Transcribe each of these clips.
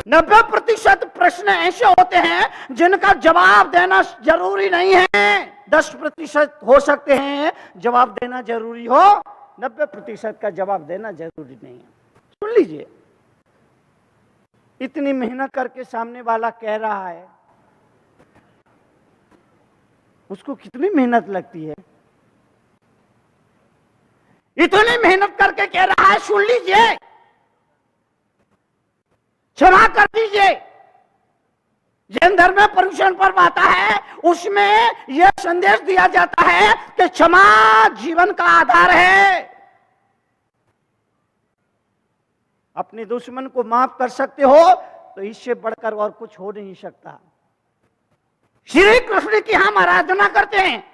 90% प्रश्न ऐसे होते हैं जिनका जवाब देना जरूरी नहीं है। 10% हो सकते हैं जवाब देना जरूरी हो, 90% का जवाब देना जरूरी नहीं है। सुन लीजिए, इतनी मेहनत करके सामने वाला कह रहा है, उसको कितनी मेहनत लगती है। इतनी मेहनत करके कह रहा है, सुन लीजिए, क्षमा कर दीजिए। जैन धर्म में पर्युषण पर्व आता है, उसमें यह संदेश दिया जाता है कि क्षमा जीवन का आधार है। अपने दुश्मन को माफ कर सकते हो तो इससे बढ़कर और कुछ हो नहीं सकता। श्री कृष्ण की हम आराधना करते हैं।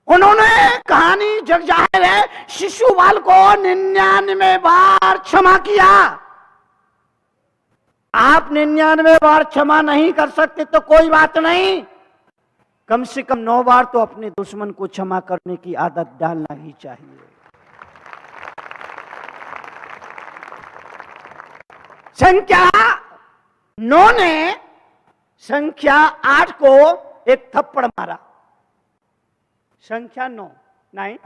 उन्होंने कहानी जग जाहिर है, शिशुपाल को 99 बार क्षमा किया। आप 99 बार क्षमा नहीं कर सकते तो कोई बात नहीं, कम से कम 9 बार तो अपने दुश्मन को क्षमा करने की आदत डालना ही चाहिए। संख्या 9 ने संख्या 8 को एक थप्पड़ मारा। संख्या 9 नहीं,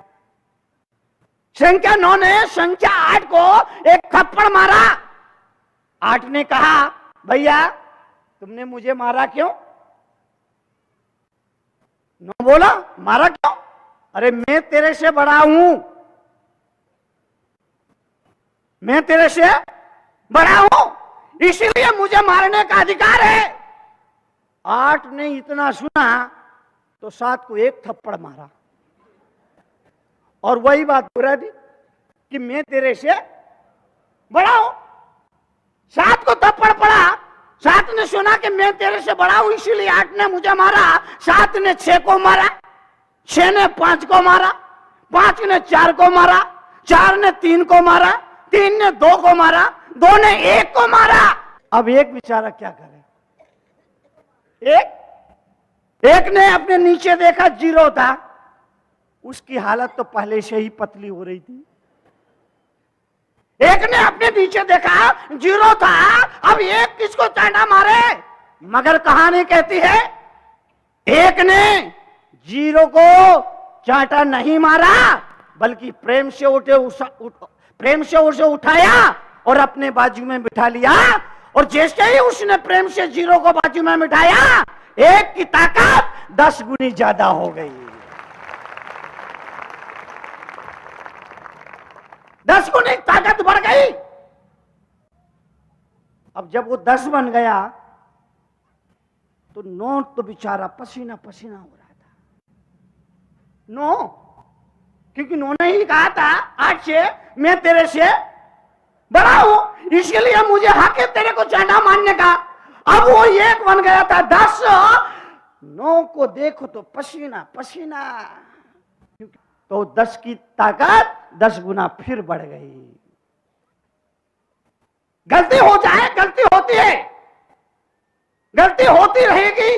संख्या 9 ने संख्या 8 को एक थप्पड़ मारा। 8 ने कहा, भैया तुमने मुझे मारा क्यों? 9 बोला, मारा क्यों? अरे मैं तेरे से बड़ा हूं, मैं तेरे से बड़ा हूं, इसीलिए मुझे मारने का अधिकार है। 8 ने इतना सुना तो 7 को एक थप्पड़ मारा और वही बात दोहरा दी कि मैं तेरे से बड़ा हूं। 7 को थप्पड़ पड़ा, 7 ने सुना कि मैं तेरे से बड़ा हूं, इसीलिए 8 ने मुझे मारा। 7 ने 6 को मारा, 6 ने 5 को मारा, 5 ने 4 को मारा, 4 ने 3 को मारा, 3 ने 2 को मारा, 2 ने 1 को मारा। अब एक बेचारा क्या करे? एक ने अपने नीचे देखा 0 था, उसकी हालत तो पहले से ही पतली हो रही थी। एक ने अपने नीचे देखा 0 था, अब एक किसको चांटा मारे? मगर कहानी कहती है एक ने 0 को चांटा नहीं मारा, बल्कि प्रेम से उसे उठाया और अपने बाजू में बिठा लिया। और जैसे ही उसने प्रेम से 0 को बाजू में बिठाया, 1 की ताकत 10 गुनी ज्यादा हो गई। 10 गुनी ताकत बढ़ गई। अब जब वो 10 बन गया तो 9 तो बेचारा पसीना पसीना हो रहा था। 9, क्योंकि 9 ने ही कहा था 8 से मैं तेरे से बड़ा हूं, इसलिए मुझे हक है तेरे को चांटा मारने का। अब वो 1 बन गया था 10। 9 को देखो तो पसीना पसीना, तो 10 की ताकत 10 गुना फिर बढ़ गई। गलती हो जाए, गलती होती है, गलती होती रहेगी,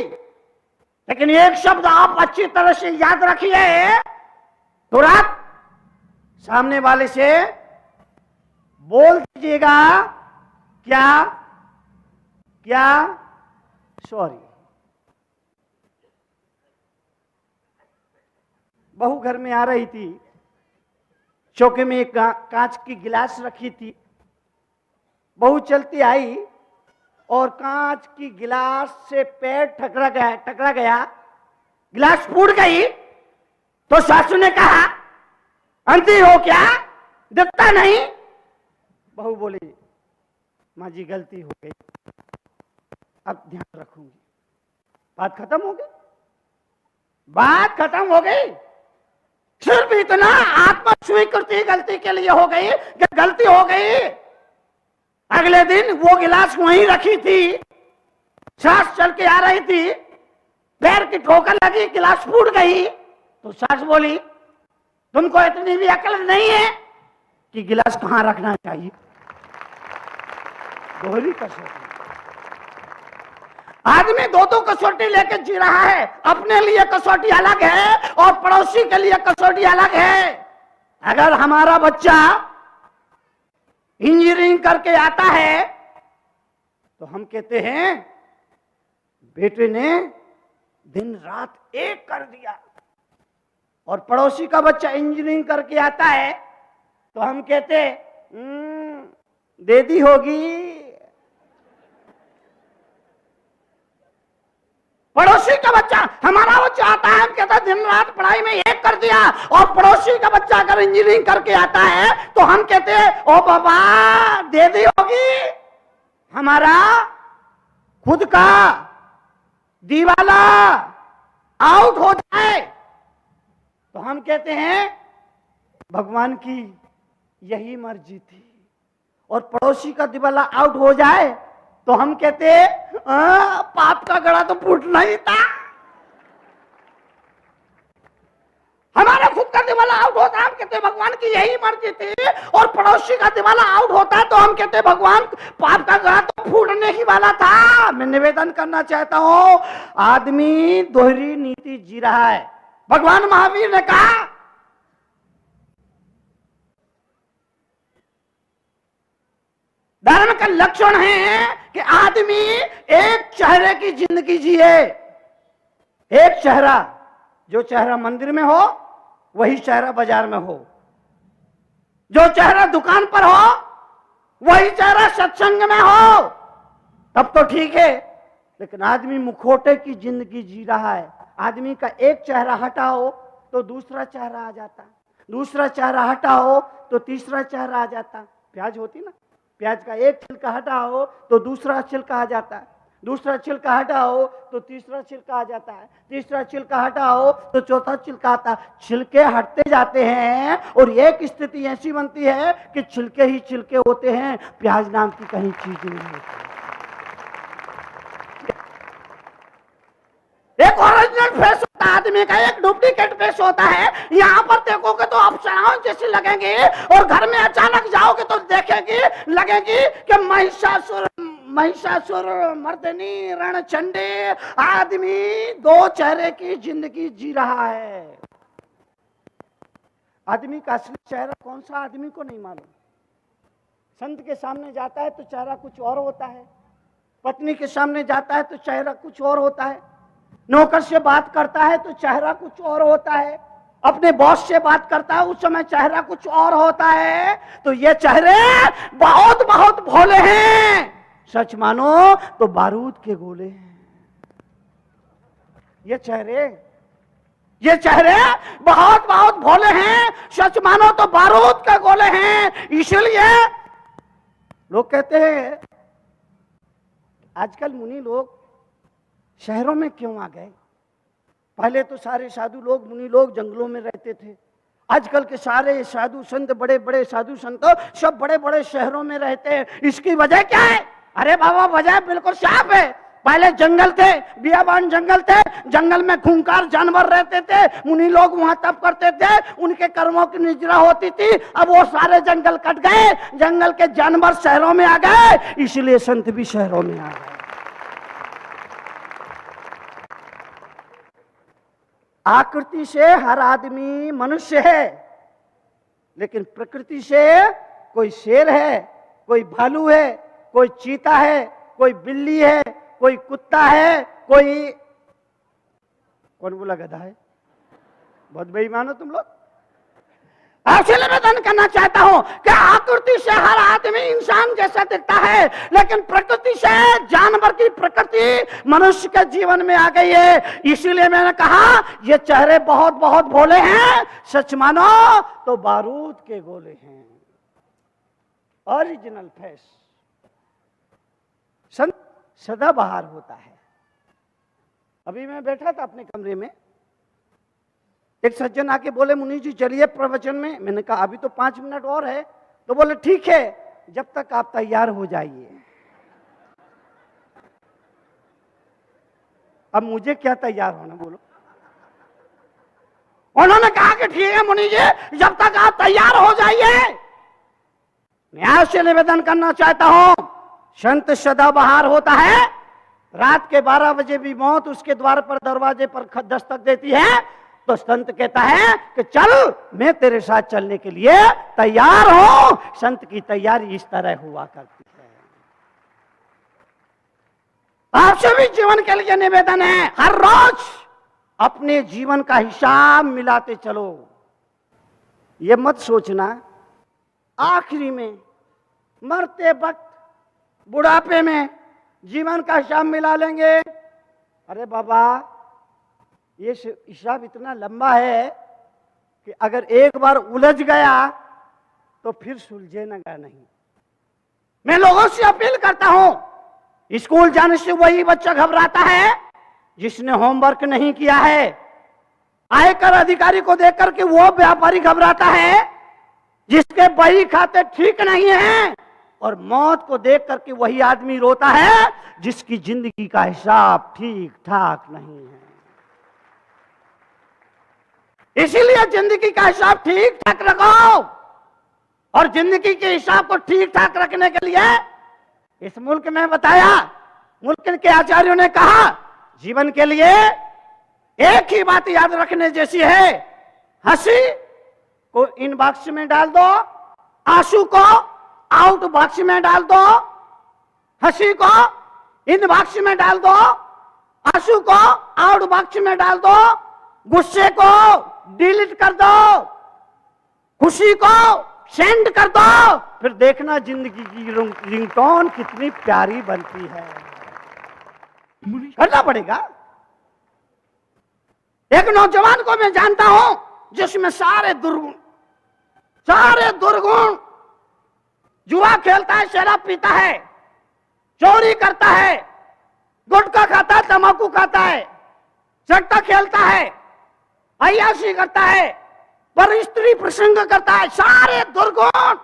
लेकिन एक शब्द आप अच्छी तरह से याद रखिए, तुरंत सामने वाले से बोल दीजिएगा, क्या क्या सॉरी। बहू घर में आ रही थी, चौके में एक कांच की गिलास रखी थी। बहू चलती आई और कांच की गिलास से पैर टकरा गया, गिलास फूट गई। तो सासू ने कहा, अंधी हो क्या, दिखता नहीं? बहू बोली, माँ जी गलती हो गई, अब ध्यान रखूंगी। बात खत्म हो गई, बात खत्म हो गई। सिर्फ इतना आत्म स्वीकृति गलती के लिए हो गई कि गलती हो गई। अगले दिन वो गिलास वहीं रखी थी, सास चल के आ रही थी, पैर की ठोकर लगी, गिलास फूट गई। तो सास बोली, तुमको इतनी भी अकल नहीं है कि गिलास कहां रखना चाहिए। दोहरी कसौटी। आदमी दो कसौटी लेके जी रहा है, अपने लिए कसौटी अलग है और पड़ोसी के लिए कसौटी अलग है। अगर हमारा बच्चा इंजीनियरिंग करके आता है तो हम कहते हैं बेटे ने दिन रात एक कर दिया। और पड़ोसी का बच्चा इंजीनियरिंग करके आता है तो हम कहते दे दी होगी। पड़ोसी का बच्चा, हमारा बच्चा आता है, हम कहते हैं दिन रात पढ़ाई में एक कर दिया। और पड़ोसी का बच्चा अगर इंजीनियरिंग करके आता है तो हम कहते हैं ओ बाबा दे दी होगी। हमारा खुद का दीवाला आउट हो जाए तो हम कहते हैं भगवान की यही मर्जी थी। और पड़ोसी का दीवाला आउट हो जाए तो हम कहते पाप का गड़ा तो फूटना ही था। हमारा खुद का दिवाला आउट होता है, हम कहते हैं भगवान की यही मर्जी थी। और पड़ोसी का दिवाला आउट होता है तो हम कहते हैं भगवान पाप का गड़ा तो फूटने ही वाला था। मैं निवेदन करना चाहता हूं, आदमी दोहरी नीति जी रहा है। भगवान महावीर ने कहा धर्म का लक्षण है कि आदमी एक चेहरे की जिंदगी जिए। एक चेहरा, जो चेहरा मंदिर में हो वही चेहरा बाजार में हो, जो चेहरा दुकान पर हो वही चेहरा सत्संग में हो, तब तो ठीक है। लेकिन आदमी मुखौटे की जिंदगी जी रहा है। आदमी का एक चेहरा हटाओ तो दूसरा चेहरा आ जाता, दूसरा चेहरा हटाओ तो तीसरा चेहरा आ जाता। प्याज होती ना, प्याज का एक छिलका हटाओ तो दूसरा छिलका आ जाता है, दूसरा छिलका हटाओ तो तीसरा छिलका आ जाता है, तीसरा छिलका हटाओ तो चौथा छिलका आता है। छिलके हटते जाते हैं और एक स्थिति ऐसी बनती है कि छिलके ही छिलके होते हैं, प्याज नाम की कहीं चीज नहीं होती। एक ओरिजिनल फेस होता है आदमी का, एक डुप्लीकेट फेस होता है। यहाँ पर देखोगे तो अप्सराओं जैसी लगेंगे और घर में अचानक जाओगे तो देखेगी लगेगी कि महिषासुर मर्दनी रणचंडी। आदमी दो चेहरे की जिंदगी जी रहा है। आदमी का असली चेहरा कौन सा आदमी को नहीं मालूम। संत के सामने जाता है तो चेहरा कुछ और होता है, पत्नी के सामने जाता है तो चेहरा कुछ और होता है, नौकर से बात करता है तो चेहरा कुछ और होता है, अपने बॉस से बात करता है उस समय चेहरा कुछ और होता है। तो ये चेहरे बहुत बहुत भोले हैं, सच मानो तो बारूद के गोले हैं। ये चेहरे बहुत बहुत भोले हैं, सच मानो तो बारूद के गोले हैं। इसलिए लोग कहते हैं आजकल मुनि लोग शहरों में क्यों आ गए। पहले तो सारे साधु लोग मुनि लोग जंगलों में रहते थे। आजकल के सारे साधु संत, बड़े बड़े साधु संत सब बड़े बड़े शहरों में रहते हैं। इसकी वजह क्या है? अरे बाबा वजह बिल्कुल साफ है। पहले जंगल थे, बियाबान जंगल थे, जंगल में खूंखार जानवर रहते थे, मुनि लोग वहां तप करते थे, उनके कर्मों की निजरा होती थी। अब वो सारे जंगल कट गए, जंगल के जानवर शहरों में आ गए, इसलिए संत भी शहरों में आ गए। आकृति से हर आदमी मनुष्य है, लेकिन प्रकृति से कोई शेर है, कोई भालू है, कोई चीता है, कोई बिल्ली है, कोई कुत्ता है, कोई कौन बोला गधा है। बहुत बेईमान हो तुम लोग। आपसे निवेदन करना चाहता हूं कि आकृति से हर आदमी इंसान जैसा दिखता है, लेकिन प्रकृति से जानवर की प्रकृति मनुष्य के जीवन में आ गई है। इसीलिए मैंने कहा ये चेहरे बहुत बहुत भोले हैं, सच मानो तो बारूद के गोले हैं। ओरिजिनल फेस सदाबहार होता है। अभी मैं बैठा था अपने कमरे में, एक सज्जन आके बोले मुनि जी चलिए प्रवचन में। मैंने कहा अभी तो 5 मिनट और है। तो बोले ठीक है, जब तक आप तैयार हो जाइए। अब मुझे क्या तैयार होना बोलो। उन्होंने कहा कि ठीक है मुनि जी, जब तक आप तैयार हो जाइए। मैं आपसे निवेदन करना चाहता हूं, संत सदाबहार होता है। रात के 12 बजे भी मौत उसके द्वार पर, दरवाजे पर दस्तक देती है तो संत कहता है कि चल मैं तेरे साथ चलने के लिए तैयार हूं। संत की तैयारी इस तरह हुआ करती है। आपसे भी जीवन के लिए निवेदन है, हर रोज अपने जीवन का हिसाब मिलाते चलो। ये मत सोचना आखिरी में मरते वक्त बुढ़ापे में जीवन का हिसाब मिला लेंगे। अरे बाबा, ये हिसाब इतना लंबा है कि अगर एक बार उलझ गया तो फिर सुलझेगा नहीं। मैं लोगों से अपील करता हूं, स्कूल जाने से वही बच्चा घबराता है जिसने होमवर्क नहीं किया है। आयकर अधिकारी को देखकर के वो व्यापारी घबराता है जिसके बही खाते ठीक नहीं है, और मौत को देख करके वही आदमी रोता है जिसकी जिंदगी का हिसाब ठीक ठाक नहीं है। इसीलिए जिंदगी का हिसाब ठीक ठाक रखो, और जिंदगी के हिसाब को ठीक ठाक रखने के लिए इस मुल्क में बताया, मुल्क के आचार्यों ने कहा, जीवन के लिए एक ही बात याद रखने जैसी है, हंसी को इन बॉक्स में डाल दो, आंसू को आउट बॉक्स में डाल दो, हंसी को इन बॉक्स में डाल दो, आंसू को आउट बॉक्स में डाल दो, गुस्से को डिलीट कर दो, खुशी को सेंड कर दो, फिर देखना जिंदगी की रिंगटोन कितनी प्यारी बनती है। करना पड़ेगा। एक नौजवान को मैं जानता हूं जिसमें सारे दुर्गुण, जुआ खेलता है, शराब पीता है, चोरी करता है, गुटखा खाता है, तंबाकू खाता है, सट्टा खेलता है, अय्याशी करता है, पर स्त्री प्रसंग करता है, सारे दुर्गुण।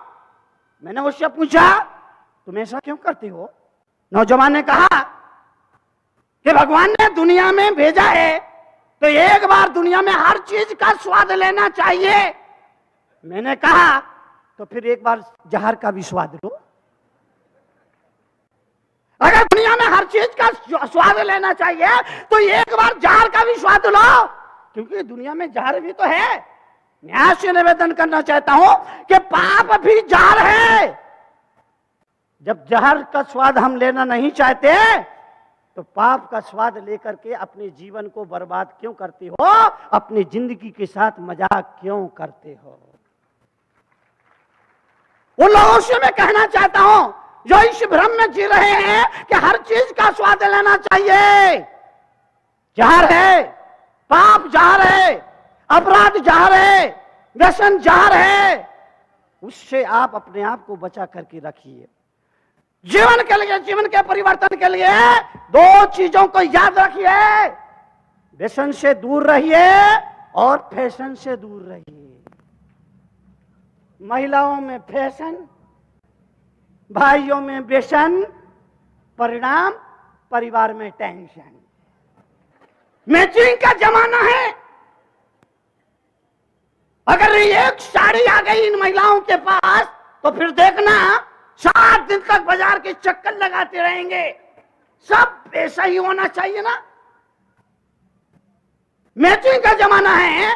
मैंने उससे पूछा, तुम ऐसा क्यों करती हो? नौजवान ने कहा कि भगवान ने दुनिया में भेजा है तो एक बार दुनिया में हर चीज का स्वाद लेना चाहिए। मैंने कहा तो फिर एक बार जहर का भी स्वाद लो। अगर दुनिया में हर चीज का स्वाद लेना चाहिए तो एक बार जहर का भी स्वाद लो, क्योंकि दुनिया में जहर भी तो है। मैं से निवेदन करना चाहता हूं कि पाप भी जहर है। जब जहर का स्वाद हम लेना नहीं चाहते तो पाप का स्वाद लेकर के अपने जीवन को बर्बाद क्यों करते हो? अपनी जिंदगी के साथ मजाक क्यों करते हो? उन लोगों से मैं कहना चाहता हूं जो इस भ्रम में जी रहे हैं कि हर चीज का स्वाद लेना चाहिए। जहर है, पाप जहर है, अपराध जहर है, व्यसन जहर है। उससे आप अपने आप को बचा करके रखिए। जीवन के लिए, जीवन के परिवर्तन के लिए दो चीजों को याद रखिए, व्यसन से दूर रहिए और फैशन से दूर रहिए। महिलाओं में फैशन, भाइयों में व्यसन, परिणाम परिवार में टेंशन। मैचिंग का जमाना है। अगर एक साड़ी आ गई इन महिलाओं के पास तो फिर देखना 7 दिन तक बाजार के चक्कर लगाते रहेंगे। सब ऐसा ही होना चाहिए ना। मैचिंग का जमाना है।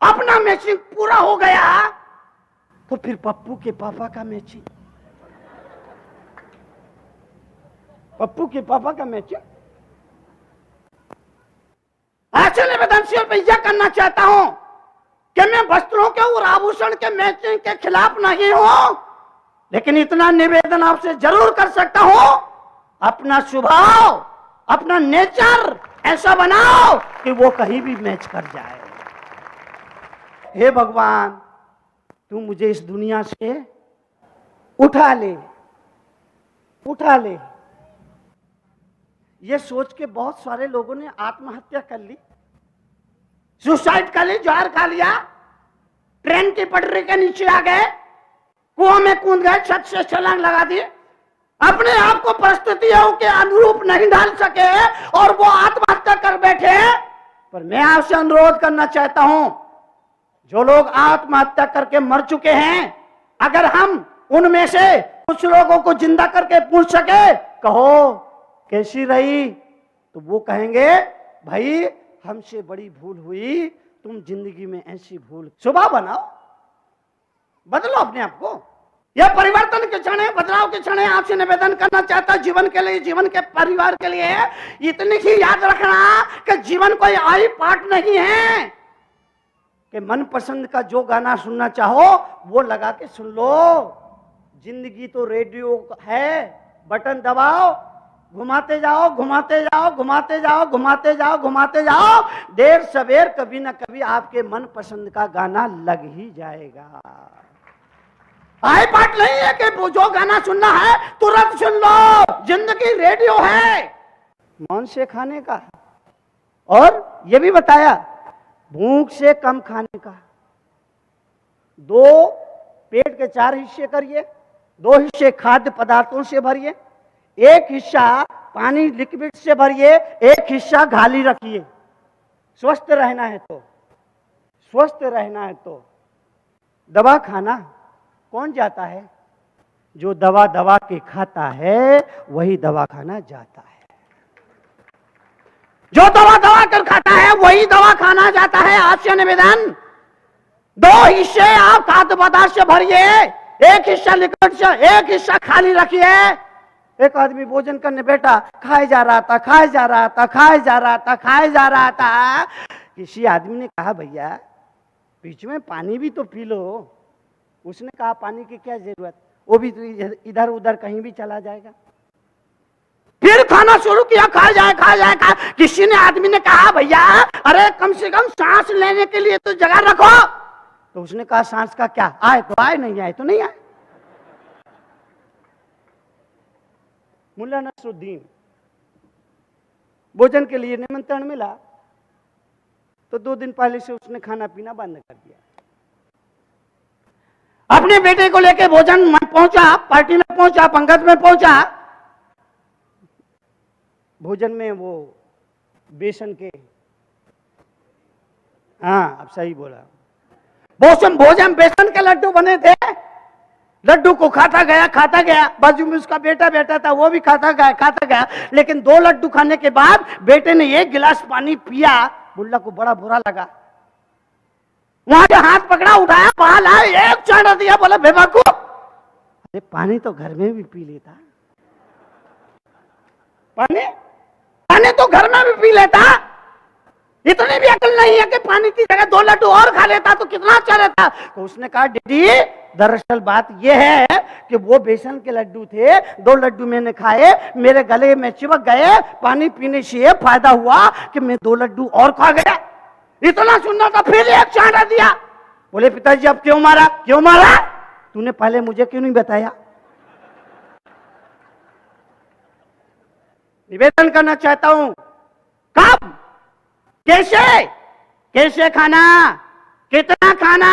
अपना मैचिंग पूरा हो गया तो फिर पप्पू के पापा का मैचिंग, पप्पू के पापा का मैचिंग। ऐसे निवेदन से मैं यह करना चाहता हूं कि मैं वस्त्रों के और आभूषण के मैचिंग के खिलाफ नहीं हूं, लेकिन इतना निवेदन आपसे जरूर कर सकता हूं, अपना स्वभाव, अपना नेचर ऐसा बनाओ कि वो कहीं भी मैच कर जाए। हे भगवान, तू मुझे इस दुनिया से उठा ले, उठा ले। ये सोच के बहुत सारे लोगों ने आत्महत्या कर ली, सुसाइड कर ली, जहर खा लिया, ट्रेन की पटरी के नीचे आ गए, कुआं में कूद गए, छत से छलांग लगा दिए, अपने आप को परिस्थितियों के अनुरूप नहीं ढाल सके और वो आत्महत्या कर बैठे। पर मैं आपसे अनुरोध करना चाहता हूं, जो लोग आत्महत्या करके मर चुके हैं, अगर हम उनमें से कुछ लोगों को जिंदा करके पूछ सके, कहो कैसी रही, तो वो कहेंगे भाई हमसे बड़ी भूल हुई, तुम जिंदगी में ऐसी भूल। सुबह बनाओ, बदलो अपने आप को। यह परिवर्तन के क्षण है, बदलाव के क्षण है। आपसे निवेदन करना चाहता जीवन के लिए, जीवन के परिवार के लिए इतनी ही याद रखना कि जीवन कोई आई पाठ नहीं है कि मनपसंद का जो गाना सुनना चाहो वो लगा के सुन लो। जिंदगी तो रेडियो है, बटन दबाओ, घुमाते जाओ, घुमाते जाओ, घुमाते जाओ, घुमाते जाओ, घुमाते जाओ, देर सवेर कभी ना कभी आपके मनपसंद का गाना लग ही जाएगा। आई पाठ नहीं है कि जो गाना सुनना है तुरंत सुन लो। जिंदगी रेडियो है, मौन से खाने का, और ये भी बताया भूख से कम खाने का। 2 पेट के 4 हिस्से करिए, 2 हिस्से खाद्य पदार्थों से भरिए, 1 हिस्सा पानी लिक्विड से भरिए, 1 हिस्सा खाली रखिए। स्वस्थ रहना है तो, स्वस्थ रहना है तो दवा खाना कौन जाता है? जो दवा दवा के खाता है वही दवा खाना जाता है। जो दवा दवा कर खाता है वही दवा खाना जाता है। आपसे निवेदन, 2 हिस्से आप खाद्य पदार्थ से भरिए, 1 हिस्सा लिक्विड से, 1 हिस्सा खाली रखिए। एक आदमी भोजन करने बैठा, खाए जा रहा था, खाए जा रहा था, खाए जा रहा था, खाए जा रहा था। किसी आदमी ने कहा भैया बीच में पानी भी तो पी लो। उसने कहा पानी की क्या जरूरत, वो भी तो इधर उधर कहीं भी चला जाएगा। फिर खाना शुरू किया, खा जाए खा जाए खा। किसी ने आदमी ने कहा भैया अरे कम से कम सांस लेने के लिए तो जगह रखो। तो उसने कहा सांस का क्या, आए तो आए, नहीं आए तो नहीं आए। मुल्ला नसरुद्दीन भोजन के लिए निमंत्रण मिला तो 2 दिन पहले से उसने खाना पीना बंद कर दिया। अपने बेटे को लेके भोजन में पहुंचा, पार्टी में पहुंचा, पंगत में पहुंचा। भोजन में वो बेसन के, हाँ अब सही बोला, भोजन बेसन के लड्डू बने थे। लड्डू को खाता गया, बाजू में उसका बेटा बैठा था, वो भी खाता गया। लेकिन 2 लड्डू खाने के बाद बेटे ने 1 गिलास पानी पिया। मुल्ला को बड़ा बुरा लगा, वहां से हाथ पकड़ा, उठाया, बाल आया, 1 चाटा दिया, बोला बेवकूफ, अरे पानी तो घर में भी पी लेता, पानी तो घर में भी पी लेता। इतनी भी अकल नहीं है कि पानी की जगह 2 लड्डू और खा लेता तो कितना अच्छा रहता। तो उसने कहा दीदी दरअसल बात यह है कि वो बेसन के लड्डू थे, 2 लड्डू मैंने खाए, मेरे गले में चिपक गए, पानी पीने से ये फायदा हुआ कि मैं 2 लड्डू और खा गया। इतना सुनना था, फिर 1 चाटा दिया। बोले पिताजी अब क्यों मारा, क्यों मारा, तूने पहले मुझे क्यों नहीं बताया। निवेदन करना चाहता हूं, कब, कैसे खाना, कितना खाना,